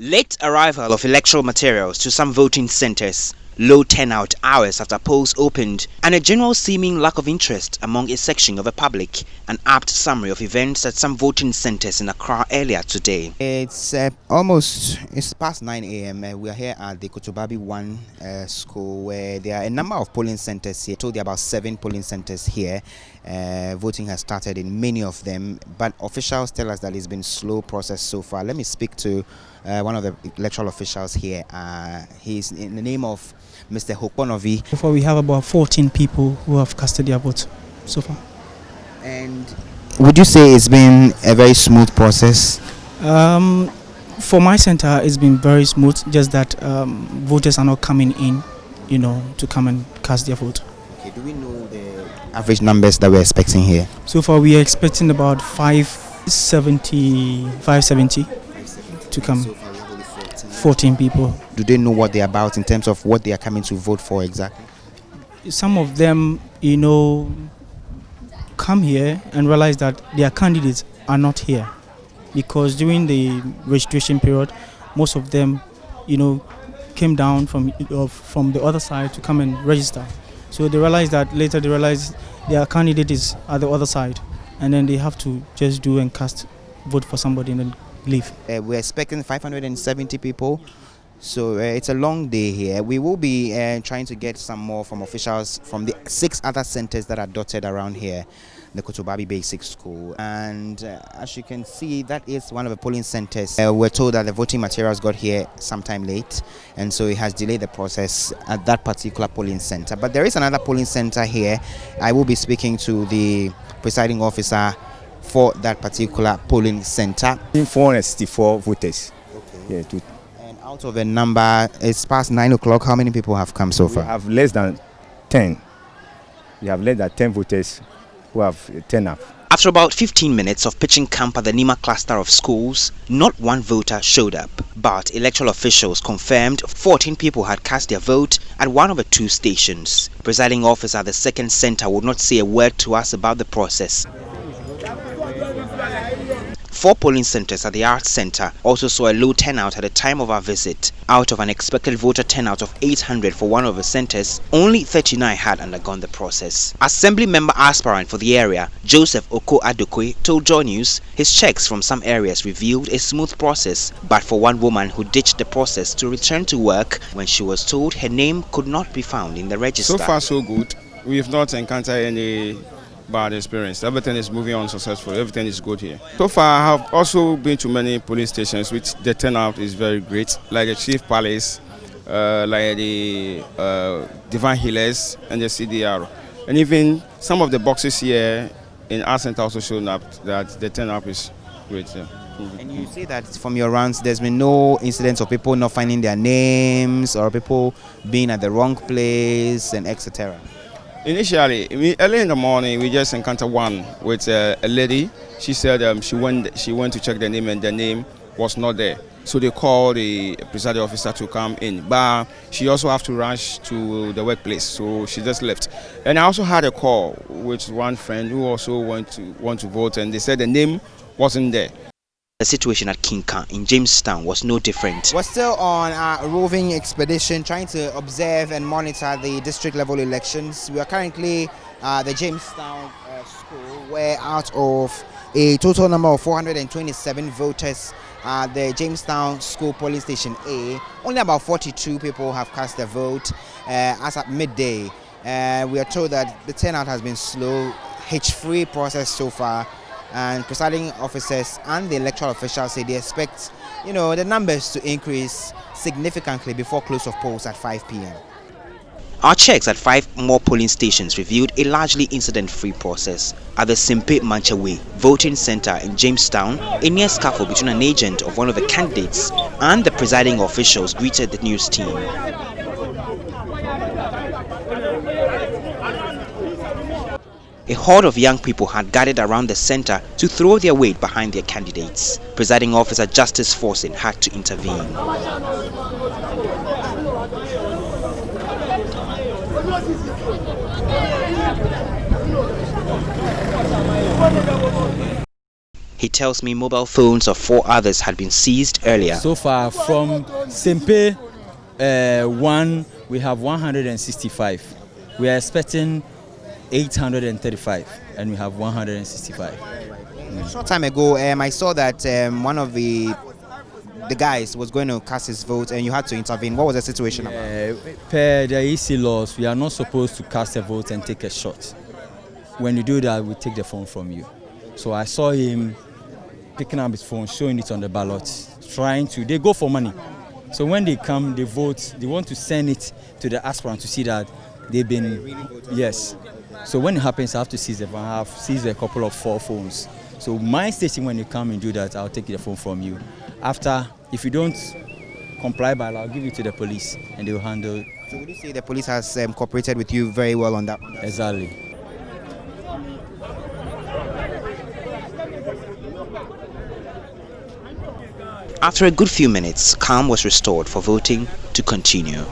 Late arrival of electoral materials to some voting centers, low turnout hours after polls opened, and a general seeming lack of interest among a section of the public. An apt summary of events at some voting centers in Accra earlier today. It's past 9 a.m. We are here at the Kotobabi 1 school, where there are a number of polling centers here. I told you about 7 polling centers here. Voting has started in many of them, but officials tell us that it's been a slow process so far. Let me speak to one of the electoral officials here. He's in the name of Mr. Hokponovi. So far we have about 14 people who have casted their vote so far. And would you say it's been a very smooth process? For my center, it's been very smooth, just that voters are not coming in, to come and cast their vote. Okay, do we know the average numbers that we're expecting here? So far we are expecting about 570 to come. So far we have only 14 people. Do they know what they're about in terms of what they are coming to vote for exactly? Some of them, come here and realize that their candidates are not here, because during the registration period, most of them, came down from the other side to come and register. So they realize that later they realize their candidate is at the other side, and then they have to just do and vote for somebody and then leave. We're expecting 570 people. So it's a long day here. We will be trying to get some more from officials from the 6 other centers that are dotted around here, the Kotobabi Basic School. And as you can see, that is one of the polling centers. We're told that the voting materials got here sometime late, and so it has delayed the process at that particular polling center. But there is another polling center here. I will be speaking to the presiding officer for that particular polling center. 464 voters. Okay. Yeah, out of a number, it's past 9 o'clock. How many people have come so far? We have less than 10. We have less than 10 voters who have turned up. After about 15 minutes of pitching camp at the Nima cluster of schools, not one voter showed up. But electoral officials confirmed 14 people had cast their vote at one of the 2 stations. Presiding officer at the second center would not say a word to us about the process. 4 polling centers at the Arts Center also saw a low turnout at the time of our visit. Out of an expected voter turnout of 800 for one of the centers, only 39 had undergone the process. Assembly member aspirant for the area, Joseph Oko Adokwe, told Joy News his checks from some areas revealed a smooth process, but for one woman who ditched the process to return to work when she was told her name could not be found in the register. So far so good. We have not encountered any bad experience. Everything is moving on successfully. Everything is good here. So far, I have also been to many police stations, which the turnout is very great, like the Chief Palace, like the Divine Healers, and the CDR. And even some of the boxes here in our center also shown up that the turnout is great. Yeah. And you say that from your rounds, there's been no incidents of people not finding their names or people being at the wrong place and etc. Initially, early in the morning, we just encountered one with a lady. She said she went to check the name and the name was not there. So they called the presiding officer to come in. But she also have to rush to the workplace, so she just left. And I also had a call with one friend who also want to vote, and they said the name wasn't there. The situation at Kinka in Jamestown was no different. We're still on a roving expedition trying to observe and monitor the district level elections. We are currently at the Jamestown school, where out of a total number of 427 voters at the Jamestown school polling station A, only about 42 people have cast their vote as at midday. We are told that the turnout has been slow, hitch-free process so far. And presiding officers and the electoral officials say they expect, the numbers to increase significantly before close of polls at 5 p.m. Our checks at 5 more polling stations revealed a largely incident-free process. At the Simpe Manchawe voting center in Jamestown, a near scuffle between an agent of one of the candidates and the presiding officials greeted the news team. A horde of young people had gathered around the center to throw their weight behind their candidates. Presiding officer Justice Forson had to intervene. He tells me mobile phones of 4 others had been seized earlier. So far from Sempe 1, we have 165. We are expecting 835, and we have 165. A short time ago, I saw that one of the guys was going to cast his vote and you had to intervene. What was the situation about? Per the EC laws, we are not supposed to cast a vote and take a shot. When you do that, we take the phone from you. So I saw him picking up his phone, showing it on the ballot, they go for money. So when they come, they vote, they want to send it to the aspirant to see that they've been, yes. So when it happens, I have to seize the phone. I have seized a couple of 4 phones. So my station, when you come and do that, I'll take the phone from you. After, if you don't comply by law, I'll give it to the police and they will handle it. So would you say the police has cooperated with you very well on that? Exactly. After a good few minutes, calm was restored for voting to continue.